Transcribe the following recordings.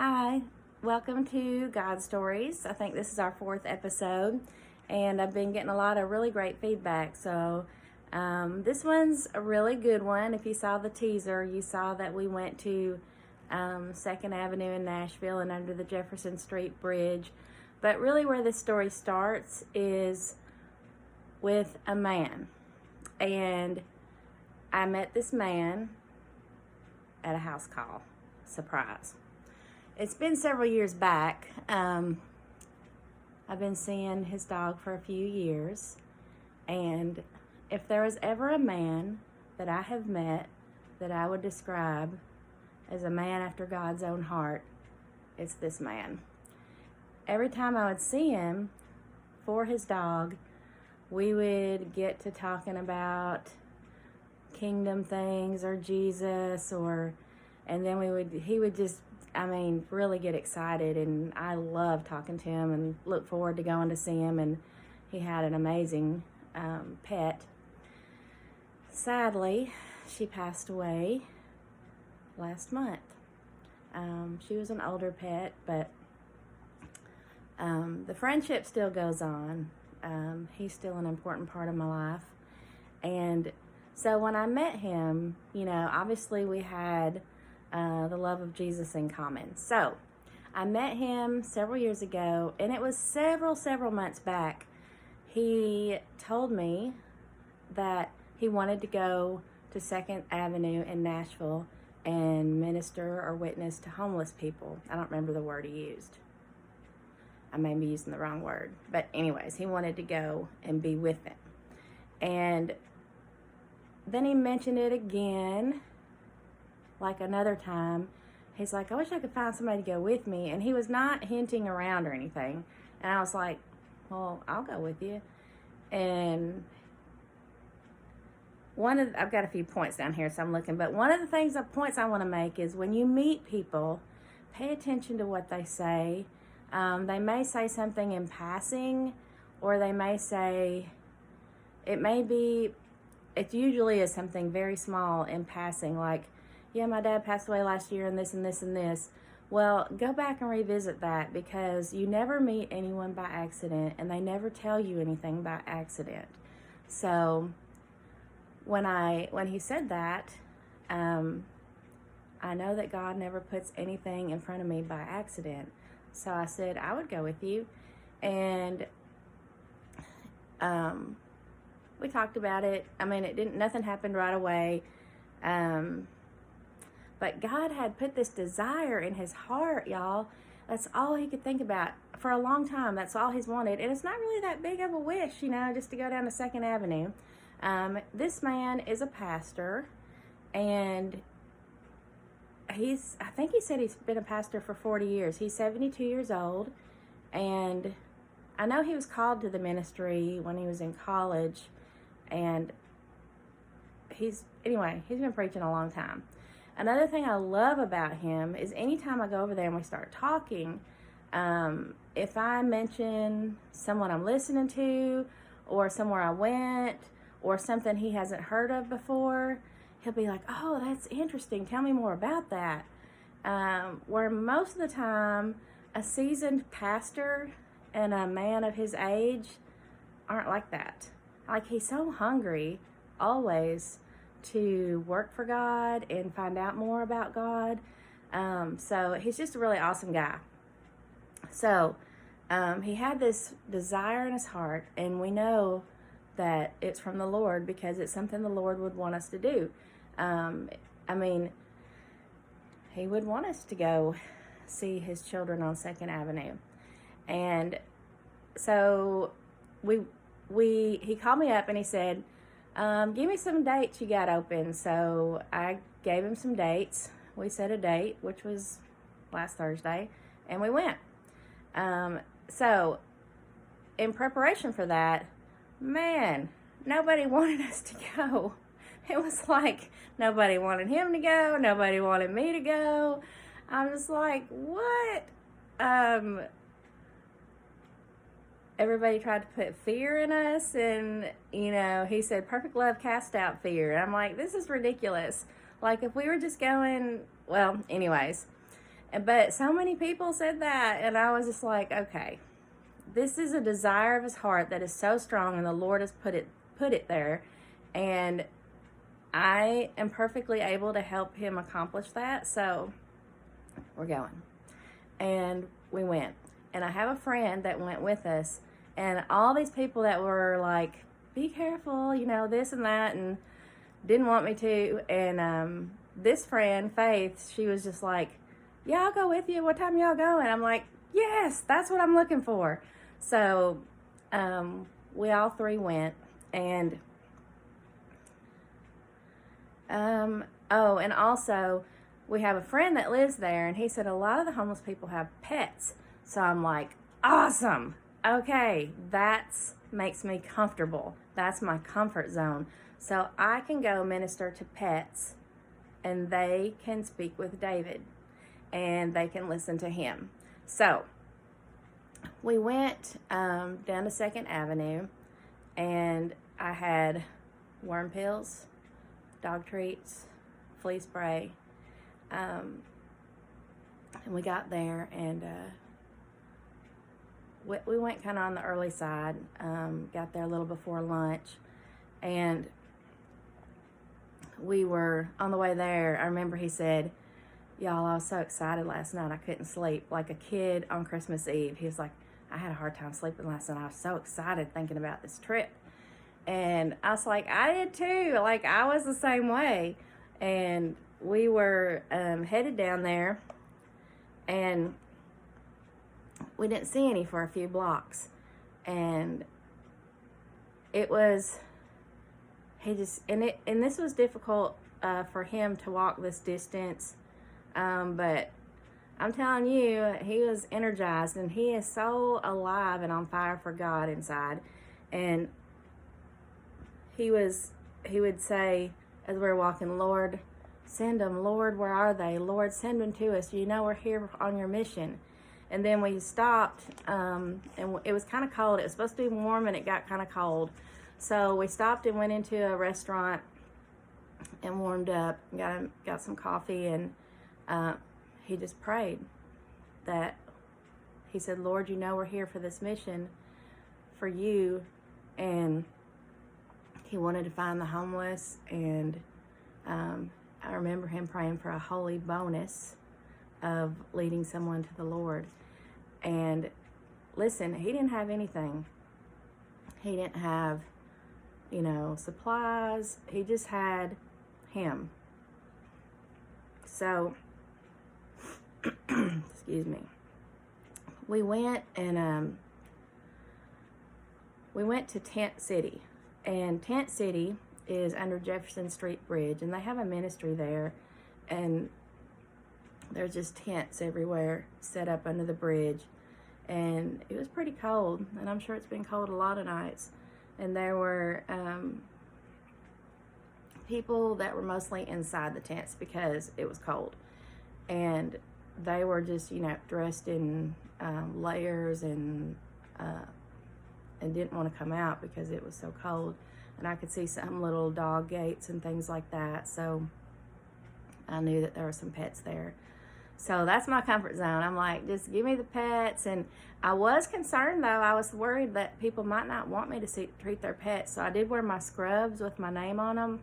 Hi, welcome to God Stories. I think this is our 4th episode, and I've been getting a lot of really great feedback. So this one's a really good one. If you saw the teaser, you saw that we went to 2nd Avenue in Nashville and under the Jefferson Street Bridge. But really where this story starts is with a man. And I met this man at a house call. Surprise. It's been several years back. I've been seeing his dog for a few years, and if there was ever a man that I have met that I would describe as a man after God's own heart, it's this man. Every time I would see him for his dog, we would get to talking about kingdom things or Jesus, and then he would just really get excited, and I love talking to him and look forward to going to see him. And he had an amazing pet. Sadly, she passed away last month. She was an older pet, but the friendship still goes on. He's still an important part of my life. And so when I met him, obviously we had the love of Jesus in common. So I met him several years ago, and it was several months back. He told me that he wanted to go to 2nd Avenue in Nashville and minister or witness to homeless people. I don't remember the word he used. I may be using the wrong word. But anyways, he wanted to go and be with them. And then he mentioned it again, like another time. He's like, I wish I could find somebody to go with me. And he was not hinting around or anything. And I was like, well, I'll go with you. And I've got a few points down here, so I'm looking. But one of the points I want to make is when you meet people, pay attention to what they say. They may say something in passing, or they may say, it usually is something very small in passing, like, yeah, my dad passed away last year and this and this and this. Well, go back and revisit that, because you never meet anyone by accident, and they never tell you anything by accident. So when he said that, I know that God never puts anything in front of me by accident. So I said I would go with you, and we talked about it. Nothing happened right away. But God had put this desire in his heart, y'all. That's all he could think about for a long time. That's all he's wanted. And it's not really that big of a wish, just to go down to 2nd Avenue. This man is a pastor, and I think he said he's been a pastor for 40 years. He's 72 years old, and I know he was called to the ministry when he was in college, and he's been preaching a long time. Another thing I love about him is anytime I go over there and we start talking, if I mention someone I'm listening to, or somewhere I went, or something he hasn't heard of before, he'll be like, oh, that's interesting. Tell me more about that. Where most of the time, a seasoned pastor and a man of his age aren't like that. Like, he's so hungry always to work for God and find out more about God. So he's just a really awesome guy. So he had this desire in his heart, and we know that it's from the Lord, because it's something the Lord would want us to do. He would want us to go see his children on 2nd Avenue. And so he called me up and he said, give me some dates you got open. So I gave him some dates. We set a date, which was last Thursday, and we went. So in preparation for that, man, nobody wanted us to go. It was like nobody wanted him to go. Nobody wanted me to go. I'm just like, what? Everybody tried to put fear in us, and he said perfect love cast out fear. And I'm like, this is ridiculous. Like, if we were just going, well, anyways. But so many people said that, and I was just like, okay, this is a desire of his heart that is so strong, and the Lord has put it there, and I am perfectly able to help him accomplish that. So we're going. And we went. And I have a friend that went with us, and all these people that were like, be careful, you know, this and that, and didn't want me to. And this friend, Faith, she was just like, yeah, I'll go with you. What time y'all going? I'm like, yes, that's what I'm looking for. So we all three went. And oh, and also we have a friend that lives there, and he said a lot of the homeless people have pets. So I'm like, awesome. Okay, that makes me comfortable. That's my comfort zone. So I can go minister to pets, and they can speak with David, and they can listen to him. So we went down to 2nd Avenue, and I had worm pills, dog treats, flea spray, and we got there, and we went kind of on the early side, got there a little before lunch, and we were on the way there. I remember he said, y'all, I was so excited last night I couldn't sleep, like a kid on Christmas Eve. He was like, I had a hard time sleeping last night. I was so excited thinking about this trip. And I was like, I did too. Like, I was the same way. And we were headed down there, and we didn't see any for a few blocks. And it was, and this was difficult for him to walk this distance. But I'm telling you, he was energized, and he is so alive and on fire for God inside. And he would say, as we were walking, Lord, send them. Lord, where are they? Lord, send them to us. You know we're here on your mission. And then we stopped, and it was kind of cold. It was supposed to be warm, and it got kind of cold. So we stopped and went into a restaurant and warmed up, and got some coffee, and he just prayed that he said, Lord, you know we're here for this mission for you. And he wanted to find the homeless, and I remember him praying for a holy bonus of leading someone to the Lord. And listen, he didn't have anything. He didn't have, supplies. He just had him. So, excuse me. We went, and we went to Tent City. And Tent City is under Jefferson Street Bridge, and they have a ministry there, and there's just tents everywhere set up under the bridge. And it was pretty cold, and I'm sure it's been cold a lot of nights. And there were people that were mostly inside the tents because it was cold. And they were just, dressed in layers and didn't want to come out because it was so cold. And I could see some little dog gates and things like that. So I knew that there were some pets there. So that's my comfort zone. I'm like, just give me the pets. And I was concerned, though. I was worried that people might not want me to treat their pets. So I did wear my scrubs with my name on them,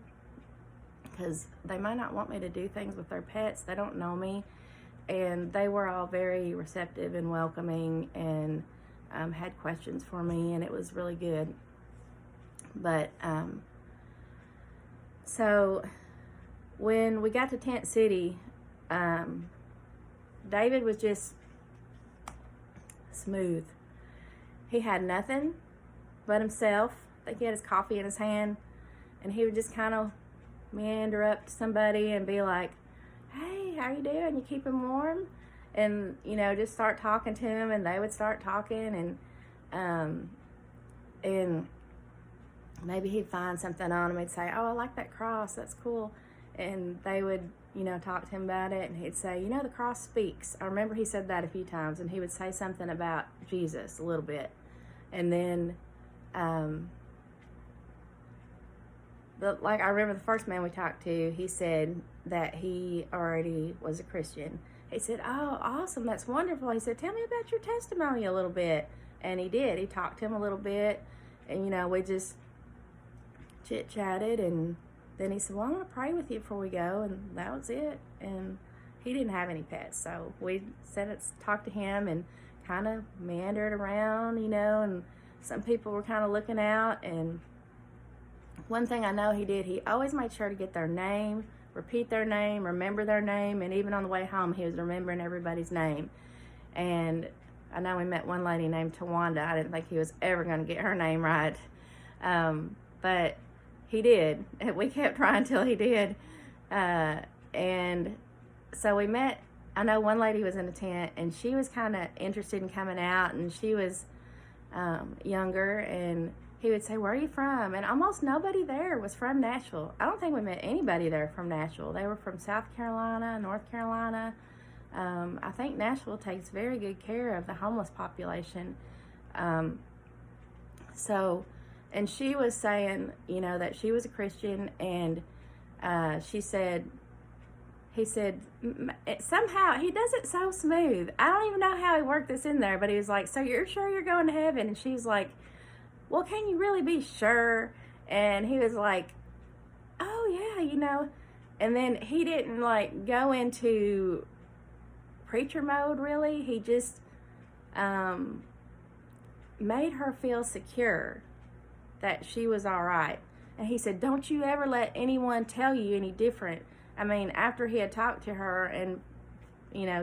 because they might not want me to do things with their pets. They don't know me. And they were all very receptive and welcoming, and had questions for me, and it was really good. But so when we got to Tent City, David was just smooth. He had nothing but himself. I think he had his coffee in his hand, and he would just kind of meander up to somebody and be like, hey, how you doing? You keep him warm? And, just start talking to him, and they would start talking, and maybe he'd find something on him. He'd say, oh, I like that cross. That's cool. And they would, talk to him about it, and he'd say, the cross speaks. I remember he said that a few times, and he would say something about Jesus a little bit. And then, I remember the first man we talked to, he said that he already was a Christian. he said, "Oh, awesome, that's wonderful." He said, "Tell me about your testimony a little bit." And he did. He talked to him a little bit, and we just chit-chatted, and then he said, "Well, I'm going to pray with you before we go," and that was it. And he didn't have any pets, so we talked to him and kind of meandered around, and some people were kind of looking out. And one thing I know he did, he always made sure to get their name, repeat their name, remember their name, and even on the way home, he was remembering everybody's name. And I know we met one lady named Tawanda. I didn't think he was ever going to get her name right, but he did. We kept trying till he did. And so we met. I know one lady was in a tent, and she was kind of interested in coming out, and she was younger, and he would say, "Where are you from?" And almost nobody there was from Nashville. I don't think we met anybody there from Nashville. They were from South Carolina, North Carolina. I think Nashville takes very good care of the homeless population. And she was saying, that she was a Christian, and he said, somehow, he does it so smooth. I don't even know how he worked this in there, but he was like, "So you're sure you're going to heaven?" And she's like, "Well, can you really be sure?" And he was like, "Oh, yeah, And then he didn't, go into preacher mode, really. He just made her feel secure that she was all right. And he said, "Don't you ever let anyone tell you any different." I mean, after he had talked to her and,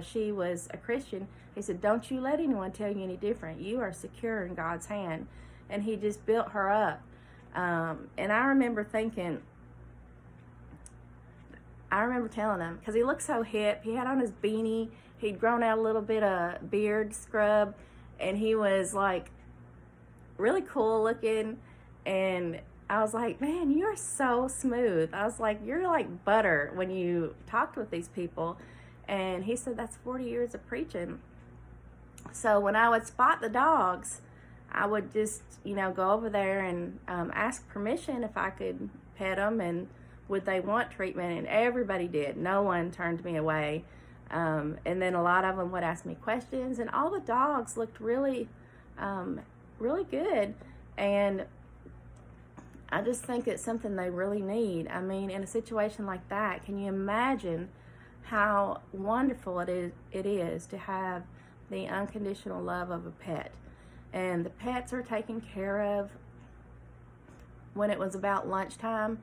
she was a Christian, he said, "Don't you let anyone tell you any different. You are secure in God's hand." And he just built her up. And I remember telling him, because he looked so hip, he had on his beanie, he'd grown out a little bit of beard scrub, and he was really cool looking. And I was like, "Man, you're so smooth." I was like, "You're like butter when you talked with these people." And he said, "That's 40 years of preaching." So when I would spot the dogs, I would just, go over there and ask permission if I could pet them, and would they want treatment. And everybody did. No one turned me away. And then a lot of them would ask me questions, and all the dogs looked really, really good. And I just think it's something they really need. I mean, in a situation like that, can you imagine how wonderful it is to have the unconditional love of a pet? And the pets are taken care of. When it was about lunchtime,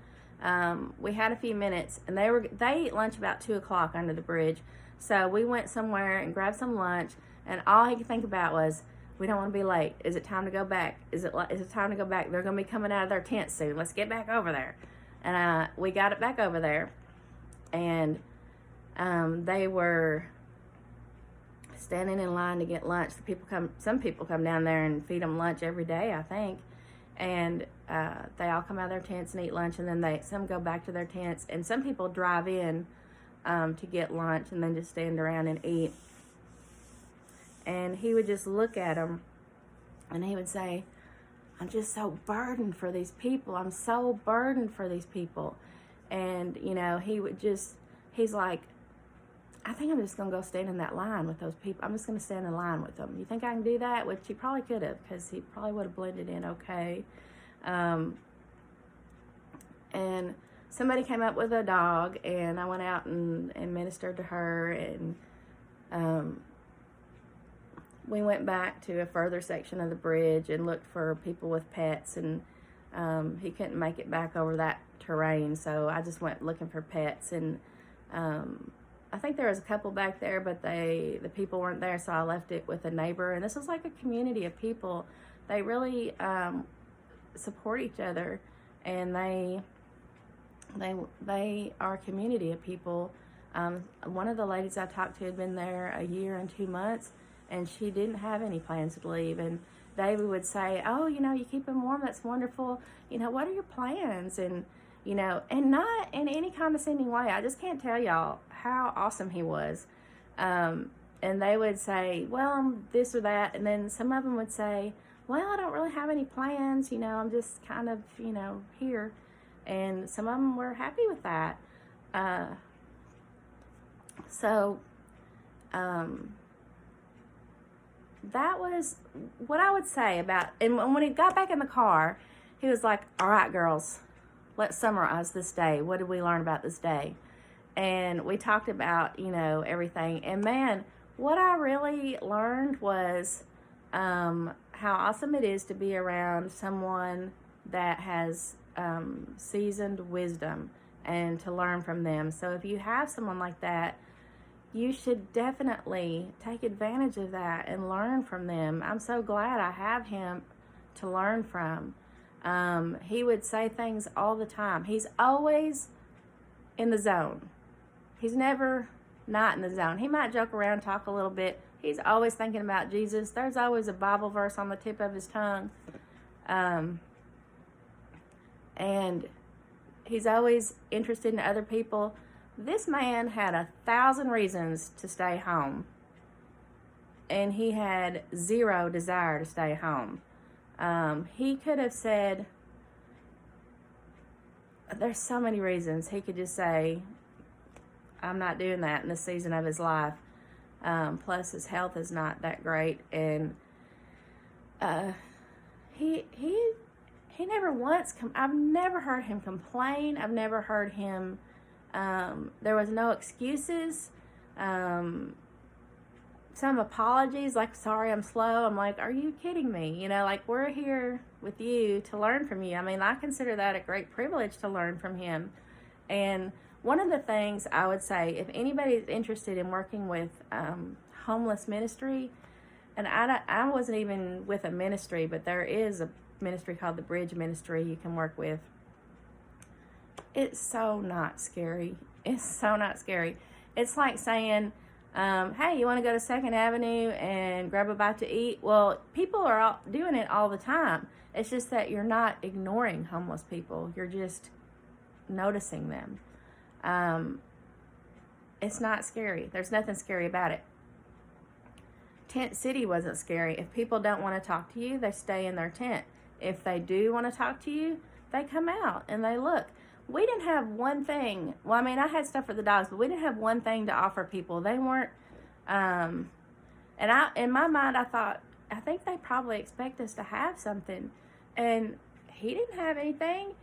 we had a few minutes, and they eat lunch about 2:00 under the bridge. So we went somewhere and grabbed some lunch, and all he could think about was, "We don't want to be late. Is it time to go back? Is it time to go back? They're going to be coming out of their tent soon. Let's get back over there." And we got it back over there, and they were standing in line to get lunch. Some people come down there and feed them lunch every day, I think. And they all come out of their tents and eat lunch, and then some go back to their tents, and some people drive in to get lunch and then just stand around and eat. And he would just look at them, and he would say, "I'm just so burdened for these people. I'm so burdened for these people." And, he's like, "I think I'm just going to go stand in that line with those people. I'm just going to stand in line with them. You think I can do that?" Which he probably could have, because he probably would have blended in okay. And somebody came up with a dog, and I went out and ministered to her, and we went back to a further section of the bridge and looked for people with pets, and he couldn't make it back over that terrain, so I just went looking for pets. And I think there was a couple back there, but the people weren't there, so I left it with a neighbor. And this is like a community of people. They really support each other, and they are a community of people. One of the ladies I talked to had been there a year and 2 months, and she didn't have any plans to leave. And David would say, "Oh, you keep them warm. That's wonderful. What are your plans?" And and not in any condescending way. I just can't tell y'all how awesome he was. And they would say, "Well, this or that." And then some of them would say, "Well, I don't really have any plans. I'm just kind of, here." And some of them were happy with that. So that was what I would say about, and when he got back in the car, he was like, all right, girls, let's summarize this day. What did we learn about this day? And we talked about, everything. And man, what I really learned was how awesome it is to be around someone that has seasoned wisdom and to learn from them. So if you have someone like that, you should definitely take advantage of that and learn from them. I'm so glad I have him to learn from. He would say things all the time. He's always in the zone. He's never not in the zone. He might joke around, talk a little bit. He's always thinking about Jesus. There's always a Bible verse on the tip of his tongue. And he's always interested in other people. This man had 1,000 reasons to stay home. And he had zero desire to stay home. He could have said, there's so many reasons. He could just say, I'm not doing that in this season of his life. Plus his health is not that great. And he never once, I've never heard him complain. I've never heard him, there was no excuses. Some apologies, like, sorry, I'm slow. I'm like, are you kidding me? Like, we're here with you to learn from you. I mean, I consider that a great privilege to learn from him. And one of the things I would say, if anybody is interested in working with homeless ministry, and I wasn't even with a ministry, but there is a ministry called the Bridge Ministry you can work with. It's so not scary. It's so not scary. It's like saying, hey, you want to go to 2nd Avenue and grab a bite to eat? Well, people are doing it all the time. It's just that you're not ignoring homeless people. You're just noticing them. It's not scary. There's nothing scary about it. Tent City wasn't scary. If people don't want to talk to you, they stay in their tent. If they do want to talk to you, they come out and they look. We didn't have one thing. Well, I mean, I had stuff for the dogs, but we didn't have one thing to offer people. They weren't, and in my mind, I think they probably expect us to have something. And he didn't have anything.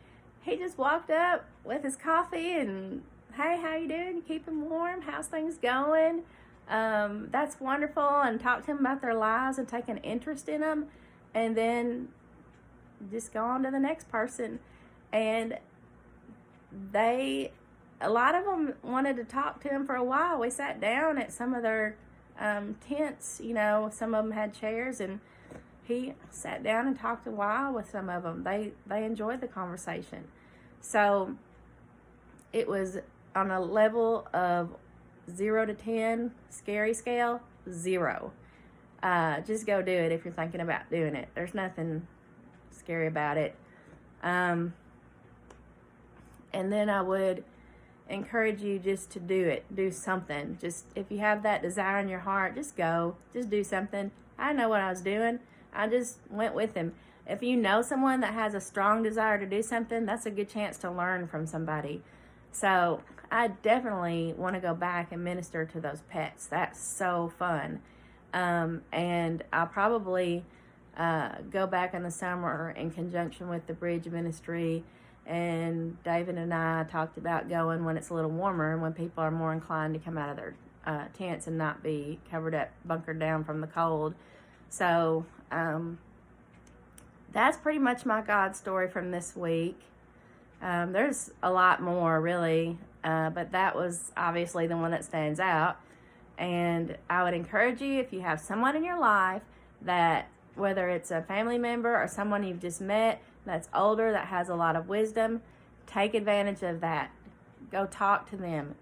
He just walked up with his coffee and, hey, how you doing? You keeping warm? How's things going? That's wonderful. And talk to them about their lives and take an interest in them. And then just go on to the next person. And a lot of them wanted to talk to him for a while. We sat down at some of their tents, some of them had chairs, and he sat down and talked a while with some of them. They enjoyed the conversation. So it was on a level of 0 to 10 scary scale, 0. Just go do it if you're thinking about doing it. There's nothing scary about it. And then I would encourage you just to do it. Do something. Just, if you have that desire in your heart, just go. Just do something. I know what I was doing. I just went with him. If you know someone that has a strong desire to do something, that's a good chance to learn from somebody. So I definitely want to go back and minister to those pets. That's so fun. And I'll probably go back in the summer in conjunction with the Bridge Ministry. And David and I talked about going when it's a little warmer and when people are more inclined to come out of their tents and not be covered up, bunkered down from the cold. So that's pretty much my God story from this week. There's a lot more, really, but that was obviously the one that stands out. And I would encourage you, if you have someone in your life that, whether it's a family member or someone you've just met that's older, that has a lot of wisdom, take advantage of that. Go talk to them.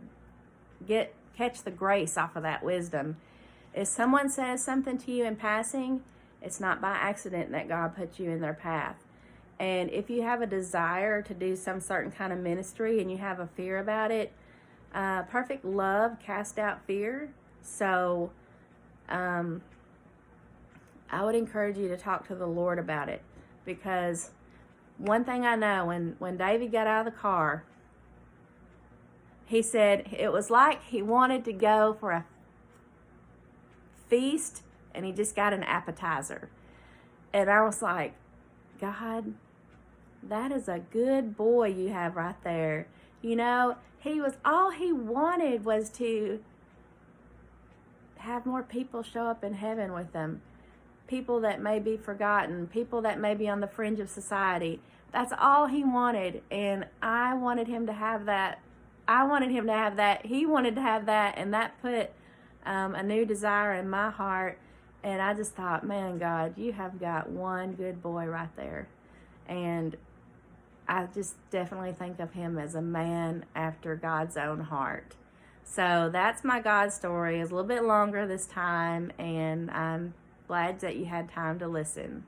Catch the grace off of that wisdom. If someone says something to you in passing, it's not by accident that God put you in their path. And if you have a desire to do some certain kind of ministry and you have a fear about it, perfect love casts out fear. So I would encourage you to talk to the Lord about it, because one thing I know, when David got out of the car, he said it was like he wanted to go for feast and he just got an appetizer. And I was like, God, that is a good boy you have right there. You know, all he wanted was to have more people show up in heaven with him. People that may be forgotten, people that may be on the fringe of society. That's all he wanted. And I wanted him to have that. I wanted him to have that. He wanted to have that. And that put a new desire in my heart. And I just thought, man, God, you have got one good boy right there. And I just definitely think of him as a man after God's own heart. So that's my God story. It's a little bit longer this time, and I'm glad that you had time to listen.